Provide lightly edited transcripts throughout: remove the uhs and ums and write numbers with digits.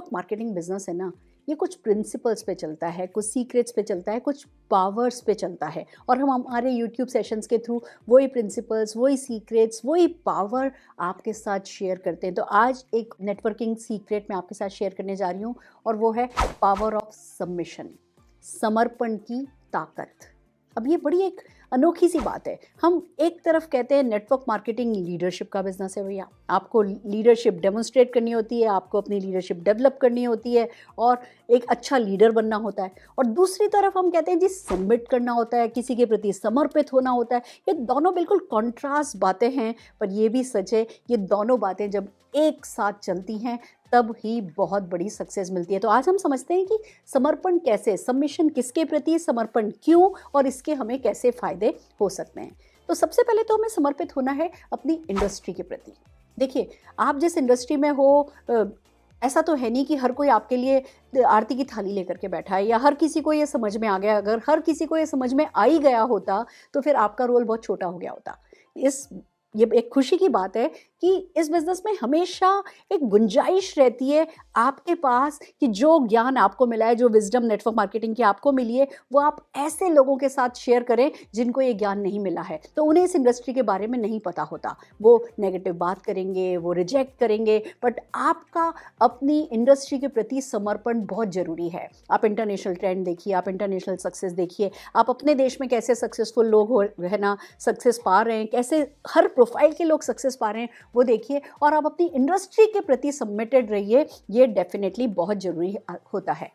Network marketing business है ना, ये कुछ प्रिंसिपल्स पे चलता है, कुछ सीक्रेट्स पे चलता है, कुछ पावर्स पे चलता है। और हम हमारे यूट्यूब सेशंस के थ्रू वही प्रिंसिपल्स, वही सीक्रेट्स, वही पावर आपके साथ शेयर करते हैं। तो आज एक नेटवर्किंग सीक्रेट मैं आपके साथ शेयर करने जा रही हूँ, और वो है पावर ऑफ सबमिशन, समर्पण की ताकत। अब ये बड़ी एक अनोखी सी बात है। हम एक तरफ कहते हैं नेटवर्क मार्केटिंग लीडरशिप का बिजनेस है भैया, आपको लीडरशिप डेमोन्स्ट्रेट करनी होती है, आपको अपनी लीडरशिप डेवलप करनी होती है और एक अच्छा लीडर बनना होता है। और दूसरी तरफ हम कहते हैं जी सबमिट करना होता है, किसी के प्रति समर्पित होना होता है। ये दोनों बिल्कुल कॉन्ट्रास्ट बातें हैं, पर ये भी सच है, ये दोनों बातें जब एक साथ चलती हैं तब ही बहुत बड़ी सक्सेस मिलती है। तो आज हम समझते हैं कि समर्पण कैसे, सबमिशन किसके प्रति, समर्पण क्यों, और इसके हमें कैसे फायदे हो सकते हैं। तो सबसे पहले तो हमें समर्पित होना है अपनी इंडस्ट्री के प्रति। देखिए, आप जिस इंडस्ट्री में हो, ऐसा तो है नहीं कि हर कोई आपके लिए आरती की थाली लेकर के बैठा है या हर किसी को ये समझ में आ गया। अगर हर किसी को ये समझ में आ ही गया होता तो फिर आपका रोल बहुत छोटा हो गया होता। ये एक खुशी की बात है कि इस बिज़नेस में हमेशा एक गुंजाइश रहती है आपके पास कि जो ज्ञान आपको मिला है, जो विजडम नेटवर्क मार्केटिंग की आपको मिली है, वो आप ऐसे लोगों के साथ शेयर करें जिनको ये ज्ञान नहीं मिला है। तो उन्हें इस इंडस्ट्री के बारे में नहीं पता होता, वो नेगेटिव बात करेंगे, वो रिजेक्ट करेंगे, बट आपका अपनी इंडस्ट्री के प्रति समर्पण बहुत ज़रूरी है। आप इंटरनेशनल ट्रेंड देखिए, आप इंटरनेशनल सक्सेस देखिए, आप अपने देश में कैसे सक्सेसफुल लोग हो है ना, सक्सेस पा रहे हैं, कैसे हर प्रोफाइल के लोग सक्सेस पा रहे हैं, वो देखिए, और आप अपनी इंडस्ट्री के प्रति सबमिटेड रहिए। ये डेफिनेटली बहुत जरूरी होता है।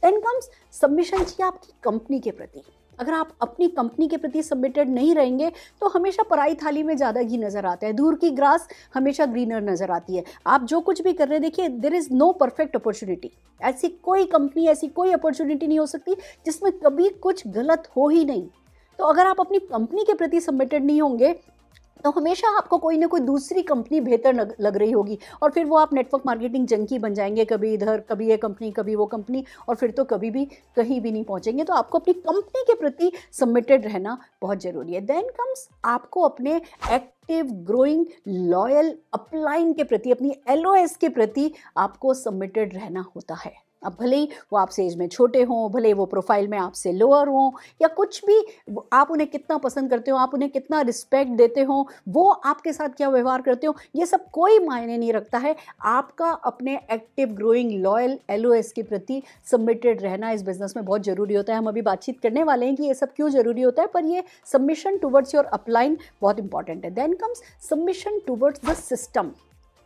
देन कम्स सबमिशन चाहिए आपकी कंपनी के प्रति। अगर आप अपनी कंपनी के प्रति सबमिटेड नहीं रहेंगे तो हमेशा पराई थाली में ज़्यादा घी नज़र आता है, दूर की ग्रास हमेशा ग्रीनर नज़र आती है। आप जो कुछ भी कर रहे हैं, देखिए, there is no perfect opportunity. ऐसी कोई कंपनी, ऐसी कोई अपॉर्चुनिटी नहीं हो सकती जिसमें कभी कुछ गलत हो ही नहीं। तो अगर आप अपनी कंपनी के प्रति सबमिटेड नहीं होंगे तो हमेशा आपको कोई ना कोई दूसरी कंपनी बेहतर लग रही होगी, और फिर वो आप नेटवर्क मार्केटिंग जंकी बन जाएंगे, कभी इधर, कभी ये कंपनी, कभी वो कंपनी, और फिर तो कभी भी कहीं भी नहीं पहुंचेंगे। तो आपको अपनी कंपनी के प्रति सबमिटेड रहना बहुत ज़रूरी है। देन कम्स आपको अपने एक्टिव, ग्रोइंग, लॉयल अपलाइन के प्रति, अपनी LOS के प्रति आपको सबमिटेड रहना होता है। अब भले ही वो आपसे एज में छोटे हों, भले वो प्रोफाइल में आपसे लोअर हों, या कुछ भी, आप उन्हें कितना पसंद करते हो, आप उन्हें कितना रिस्पेक्ट देते हो, वो आपके साथ क्या व्यवहार करते हो, ये सब कोई मायने नहीं रखता है। आपका अपने एक्टिव, ग्रोइंग, लॉयल LOS के प्रति सबमिटेड रहना इस बिजनेस में बहुत ज़रूरी होता है। हम अभी बातचीत करने वाले हैं कि ये सब क्यों ज़रूरी होता है, पर ये सबमिशन टुवर्ड्स योर अपलाइन बहुत इंपॉर्टेंट है। Then comes submission towards the system,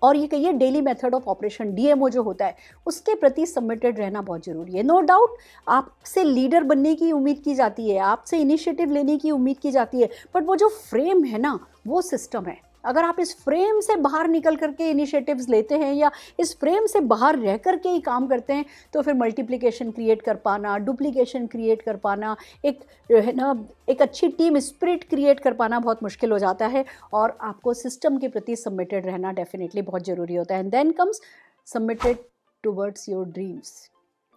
और ये कहिए daily method of operation, DMO जो होता है, उसके प्रति सबमिटेड रहना बहुत ज़रूरी है। नो डाउट आपसे लीडर बनने की उम्मीद की जाती है, आपसे इनिशिएटिव लेने की उम्मीद की जाती है, बट वो जो फ्रेम है ना, वो सिस्टम है। अगर आप इस फ्रेम से बाहर निकल करके इनिशिएटिव्स लेते हैं या इस फ्रेम से बाहर रह करके ही काम करते हैं, तो फिर मल्टीप्लिकेशन क्रिएट कर पाना, डुप्लीकेशन क्रिएट कर पाना, एक है ना, एक अच्छी टीम स्पिरिट क्रिएट कर पाना बहुत मुश्किल हो जाता है। और आपको सिस्टम के प्रति सबमिटेड रहना डेफिनेटली बहुत ज़रूरी होता है। And then comes submitted towards your dreams.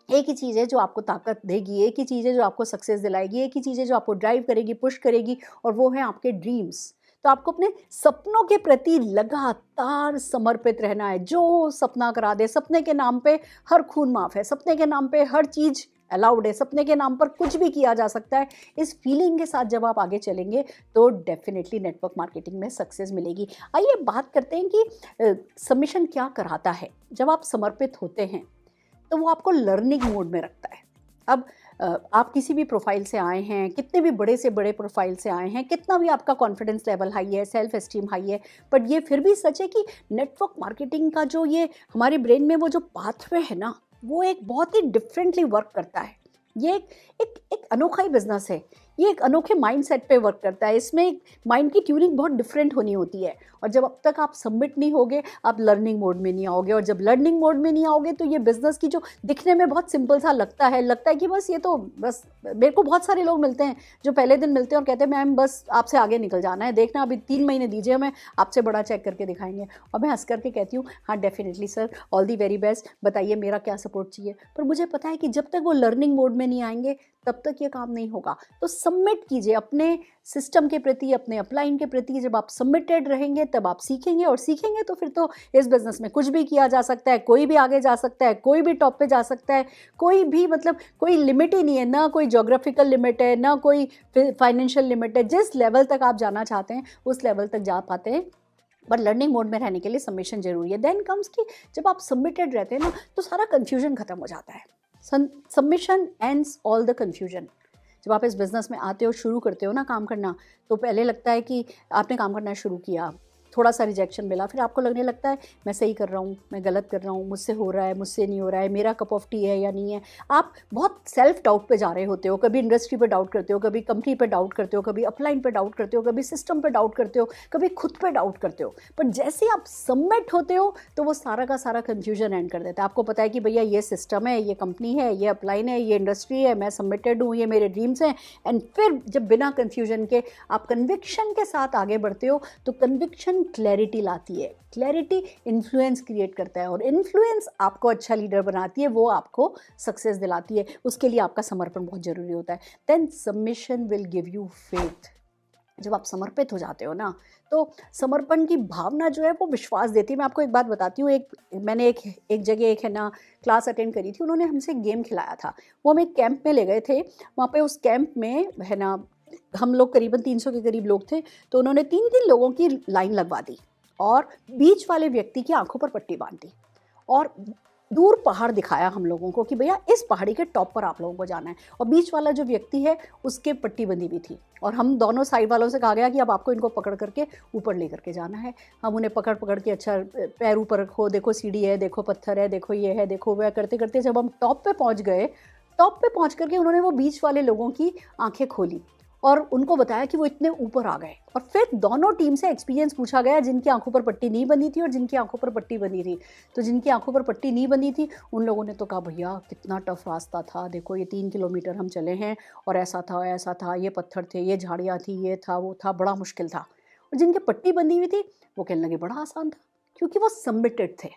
एक ही चीज़ है जो आपको ताकत देगी, एक ही चीज़ है जो आपको सक्सेस दिलाएगी, एक ही चीज़ है जो आपको ड्राइव करेगी, पुश करेगी, और वो है आपके ड्रीम्स। तो आपको अपने सपनों के प्रति लगातार समर्पित रहना है। जो सपना करा दे, सपने के नाम पे हर खून माफ़ है, सपने के नाम पे हर चीज़ अलाउड है, सपने के नाम पर कुछ भी किया जा सकता है। इस फीलिंग के साथ जब आप आगे चलेंगे तो डेफिनेटली नेटवर्क मार्केटिंग में सक्सेस मिलेगी। आइए बात करते हैं कि सबमिशन क्या कराता है। जब आप समर्पित होते हैं तो वो आपको लर्निंग मोड में रखता है। अब आप किसी भी प्रोफाइल से आए हैं, कितने भी बड़े से बड़े प्रोफाइल से आए हैं, कितना भी आपका कॉन्फिडेंस लेवल हाई है, सेल्फ एस्टीम हाई है, बट ये फिर भी सच है कि नेटवर्क मार्केटिंग का जो ये हमारे ब्रेन में वो जो पाथवे है ना, वो एक बहुत ही डिफरेंटली वर्क करता है। ये एक अनोखा ही बिजनेस है, ये एक अनोखे माइंडसेट पे वर्क करता है। इसमें माइंड की ट्यूनिंग बहुत डिफरेंट होनी होती है, और जब अब तक आप सबमिट नहीं होगे, आप लर्निंग मोड में नहीं आओगे, और जब लर्निंग मोड में नहीं आओगे तो ये बिजनेस की जो दिखने में बहुत सिंपल सा लगता है कि बस ये तो बस, मेरे को बहुत सारे लोग मिलते हैं जो पहले दिन मिलते हैं और कहते हैं मैम बस आपसे आगे निकल जाना है, देखना अभी 3 महीने दीजिए, हमें आपसे बड़ा चेक करके दिखाएंगे। और मैं हंस करके कहती हूँ हाँ definitely sir, all the very best, बताइए मेरा क्या सपोर्ट चाहिए। पर मुझे पता है कि जब तक वो लर्निंग मोड में नहीं आएंगे तब तक ये काम नहीं होगा। तो सबमिट कीजिए अपने सिस्टम के प्रति, अपने अपलाइन के प्रति। जब आप सबमिटेड रहेंगे तब आप सीखेंगे, और सीखेंगे तो फिर तो इस बिज़नेस में कुछ भी किया जा सकता है, कोई भी आगे जा सकता है, कोई भी टॉप पे जा सकता है, कोई भी मतलब कोई लिमिट ही नहीं है, ना कोई जोग्राफिकल लिमिट है, ना कोई फाइनेंशियल लिमिट है। जिस लेवल तक आप जाना चाहते हैं उस लेवल तक जा पाते हैं, बट लर्निंग मोड में रहने के लिए सबमिशन जरूरी है। देन कम्स कि जब आप सबमिटेड रहते हैं ना तो सारा कन्फ्यूजन खत्म हो जाता है। Submission ends all the confusion. जब आप इस बिज़नेस में आते हो, शुरू करते हो ना काम करना, तो पहले लगता है कि आपने काम करना शुरू किया, थोड़ा सा रिजेक्शन मिला, फिर आपको लगने लगता है मैं सही कर रहा हूँ, मैं गलत कर रहा हूँ, मुझसे हो रहा है, मुझसे नहीं हो रहा है, मेरा कप ऑफ टी है या नहीं है। आप बहुत सेल्फ डाउट पे जा रहे होते हो, कभी इंडस्ट्री पे डाउट करते हो, कभी कंपनी पे डाउट करते हो, कभी अपलाइन पे डाउट करते हो, कभी सिस्टम पे डाउट करते हो, कभी खुद पे डाउट करते हो। पर जैसे आप सबमिट होते हो तो वो सारा का सारा कन्फ्यूजन एंड कर देता है। आपको पता है कि भैया ये सिस्टम है, ये कंपनी है, ये अपलाइन है, ये इंडस्ट्री है, मैं सबमिटेड हूँ, ये मेरे ड्रीम्स हैं। एंड फिर जब बिना कन्फ्यूजन के आप कन्विक्शन के साथ आगे बढ़ते हो तो कन्विक्शन क्लैरिटी लाती है। क्लैरिटी इन्फ्लुएंस क्रिएट करता है, और इन्फ्लुएंस आपको अच्छा लीडर बनाती है, वो आपको सक्सेस दिलाती है। उसके लिए आपका समर्पण बहुत जरूरी होता है। Then submission will give you faith. जब आप समर्पित हो जाते हो ना तो समर्पण की भावना जो है वो विश्वास देती है। मैं आपको एक बात बताती हूँ, मैंने एक जगह एक है ना क्लास अटेंड करी थी, उन्होंने हमसे एक गेम खिलाया था। वो हम एक कैंप में ले गए थे, वहाँ पे उस कैंप में है ना हम लोग करीबन 300 के करीब लोग थे। तो उन्होंने 3-3 लोगों की लाइन लगवा दी और बीच वाले व्यक्ति की आंखों पर पट्टी बांध दी और दूर पहाड़ दिखाया हम लोगों को कि भैया इस पहाड़ी के टॉप पर आप लोगों को जाना है। और बीच वाला जो व्यक्ति है उसके पट्टी बंधी हुई थी, और हम दोनों साइड वालों से कहा गया कि अब आपको इनको पकड़ करके ऊपर लेकर के जाना है। हम उन्हें पकड़ पकड़ के अच्छा पैर ऊपर रखो, देखो सीढ़ी है, देखो पत्थर है, देखो ये है, देखो वह, करते करते जब हम टॉप पे पहुंच गए, टॉप पे पहुंच करके उन्होंने वो बीच वाले लोगों की आंखें खोली और उनको बताया कि वो इतने ऊपर आ गए। और फिर दोनों टीम से एक्सपीरियंस पूछा गया, जिनकी आंखों पर पट्टी नहीं बनी थी और जिनकी आंखों पर पट्टी बनी थी। तो जिनकी आंखों पर पट्टी नहीं बनी थी उन लोगों ने तो कहा भैया कितना टफ रास्ता था, देखो ये 3 किलोमीटर हम चले हैं और ऐसा था, ये पत्थर थे, ये झाड़ियाँ थी, ये था, वो था, बड़ा मुश्किल था। और जिनकी पट्टी बंधी हुई थी वो कहने लगे बड़ा आसान था, क्योंकि वो सबमिटेड थे।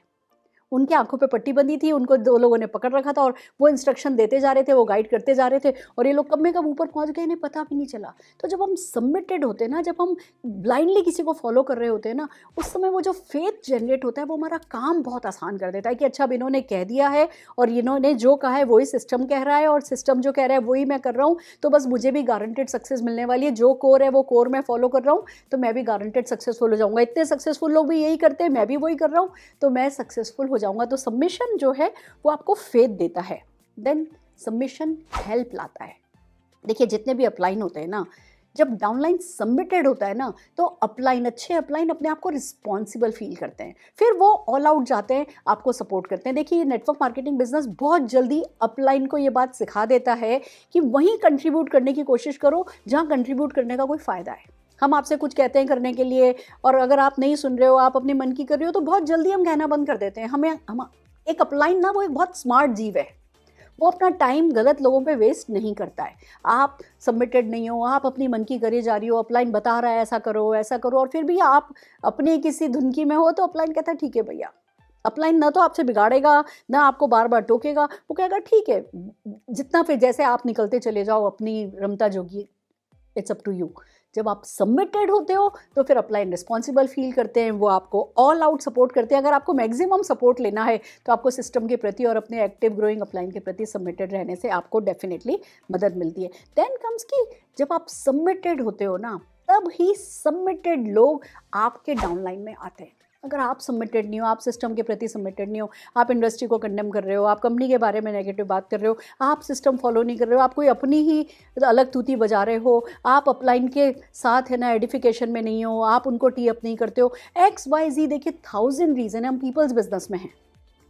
उनकी आंखों पे पट्टी बंधी थी, उनको 2 लोगों ने पकड़ रखा था और वो इंस्ट्रक्शन देते जा रहे थे, वो गाइड करते जा रहे थे, और ये लोग कब में कब ऊपर पहुंच गए इन्हें पता भी नहीं चला। तो जब हम सबमिटेड होते हैं ना, जब हम ब्लाइंडली किसी को फॉलो कर रहे होते हैं ना, उस समय वो जो फेथ जनरेट होता है वो हमारा काम बहुत आसान कर देता है कि अच्छा अब इन्होंने कह दिया है और इन्होंने जो कहा है वही सिस्टम कह रहा है और सिस्टम जो कह रहा है वही मैं कर रहा हूँ, तो बस मुझे भी गारंटेड सक्सेस मिलने वाली है। जो कोर है वो कोर मैं फॉलो कर रहा हूँ तो मैं भी गारंटेड सक्सेसफुल हो जाऊँगा। इतने सक्सेसफुल लोग भी यही करते हैं, मैं भी वही कर रहा हूँ तो मैं सक्सेसफुल हो जाऊँगा। तो सबमिशन जो है वो आपको फेथ देता है। देन सबमिशन हेल्प लाता है। देखिए जितने भी अपलाइन होते हैं ना, जब डाउनलाइन सबमिटेड होता है ना तो अपलाइन, अच्छे अपलाइन अपने आप को रिस्पॉन्सिबल फील करते हैं, फिर वो ऑल आउट जाते हैं, आपको सपोर्ट करते हैं। देखिए नेटवर्क मार्केटिंग बिजनेस बहुत जल्दी अपलाइन को ये बात सिखा देता है कि वहीं कंट्रीब्यूट करने की कोशिश करो जहाँ कंट्रीब्यूट करने का कोई फ़ायदा है। हम आपसे कुछ कहते हैं करने के लिए और अगर आप नहीं सुन रहे हो, आप अपने मन की कर रहे हो, तो बहुत जल्दी हम कहना बंद कर देते हैं। हम एक अपलाइन ना वो एक बहुत स्मार्ट जीव है, वो अपना टाइम गलत लोगों पे वेस्ट नहीं करता है। आप सबमिटेड नहीं हो, आप अपनी मन की करे जा रही हो, अपलाइन बता रहा है ऐसा करो और फिर भी आप अपनी किसी धुन की में हो, तो अपलाइन कहता है ठीक है भैया। अपलाइन ना तो आपसे बिगाड़ेगा ना आपको बार बार टोकेगा, वो कहेगा ठीक है, जितना फिर जैसे आप निकलते चले जाओ अपनी रमता जोगी, इट्स अप टू यू। जब आप सबमिटेड होते हो तो फिर अपलाइन रिस्पॉन्सिबल फील करते हैं, वो आपको ऑल आउट सपोर्ट करते हैं। अगर आपको मैक्सिमम सपोर्ट लेना है तो आपको सिस्टम के प्रति और अपने एक्टिव ग्रोइंग अपलाइन के प्रति सबमिटेड रहने से आपको डेफिनेटली मदद मिलती है। देन कम्स कि जब आप सबमिटेड होते हो ना, तब ही सबमिटेड लोग आपके डाउनलाइन में आते हैं। अगर आप सबमिटेड नहीं हो, आप सिस्टम के प्रति सबमिटेड नहीं हो, आप इंडस्ट्री को कंडेम कर रहे हो, आप कंपनी के बारे में नेगेटिव बात कर रहे हो, आप सिस्टम फॉलो नहीं कर रहे हो, आप कोई अपनी ही अलग तूती बजा रहे हो, आप अपलाइन के साथ है ना एडिफिकेशन में नहीं हो, आप उनको टी अप नहीं करते हो, XYZ, देखिए 1000 रीज़न है। हम पीपल्स बिजनेस में हैं,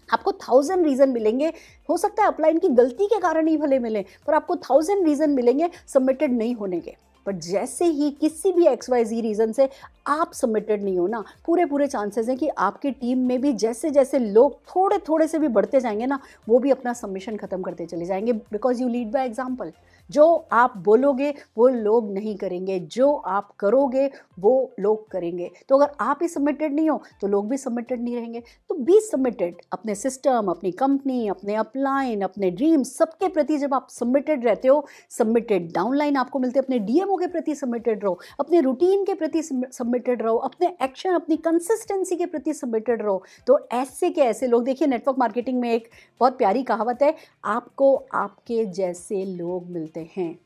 आपको 1000 रीज़न मिलेंगे। हो सकता है अपलाइन की गलती के कारण ही भले मिले, पर आपको 1000 रीज़न मिलेंगे सबमिटेड नहीं होने के। बट जैसे ही किसी भी XYZ रीज़न से आप सबमिटेड नहीं हो ना, पूरे चांसेस हैं कि आपकी टीम में भी जैसे जैसे लोग थोड़े थोड़े से भी बढ़ते जाएंगे ना, वो भी अपना सबमिशन ख़त्म करते चले जाएंगे, because you lead by example. जो आप बोलोगे वो लोग नहीं करेंगे, जो आप करोगे वो लोग करेंगे। तो अगर आप ही सबमिटेड नहीं हो तो लोग भी सबमिटेड नहीं रहेंगे। तो बी सबमिटेड, अपने सिस्टम, अपनी कंपनी, अपने अपलाइन, अपने ड्रीम्स, सबके प्रति जब आप सबमिटेड रहते हो, सबमिटेड डाउनलाइन आपको मिलते हैं। अपने DMO के प्रति सबमिटेड रहो, अपने रूटीन के प्रति सबमिटेड रहो, अपने एक्शन, अपनी कंसिस्टेंसी के प्रति सबमिटेड रहो। तो ऐसे के ऐसे लोग, देखिए नेटवर्क मार्केटिंग में एक बहुत प्यारी कहावत है, आपको आपके जैसे लोग मिलते हैं।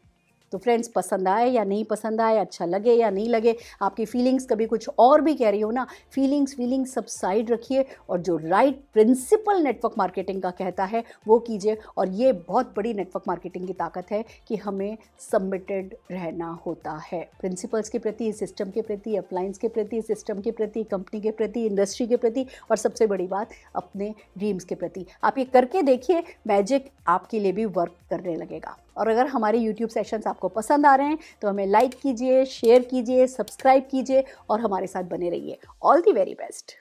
तो फ्रेंड्स, पसंद आए या नहीं पसंद आए, अच्छा लगे या नहीं लगे, आपकी फीलिंग्स कभी कुछ और भी कह रही हो ना, फीलिंग्स सब साइड रखिए और जो राइट प्रिंसिपल नेटवर्क मार्केटिंग का कहता है वो कीजिए। और ये बहुत बड़ी नेटवर्क मार्केटिंग की ताकत है कि हमें सबमिटेड रहना होता है प्रिंसिपल्स के प्रति, सिस्टम के प्रति, अप्लायंस के प्रति, सिस्टम के प्रति, कंपनी के प्रति, इंडस्ट्री के प्रति, और सबसे बड़ी बात अपने ड्रीम्स के प्रति। आप ये करके देखिए, मैजिक आपके लिए भी वर्क करने लगेगा। और अगर हमारे YouTube सेशंस आपको पसंद आ रहे हैं तो हमें लाइक कीजिए, शेयर कीजिए, सब्सक्राइब कीजिए और हमारे साथ बने रहिए। All the very best.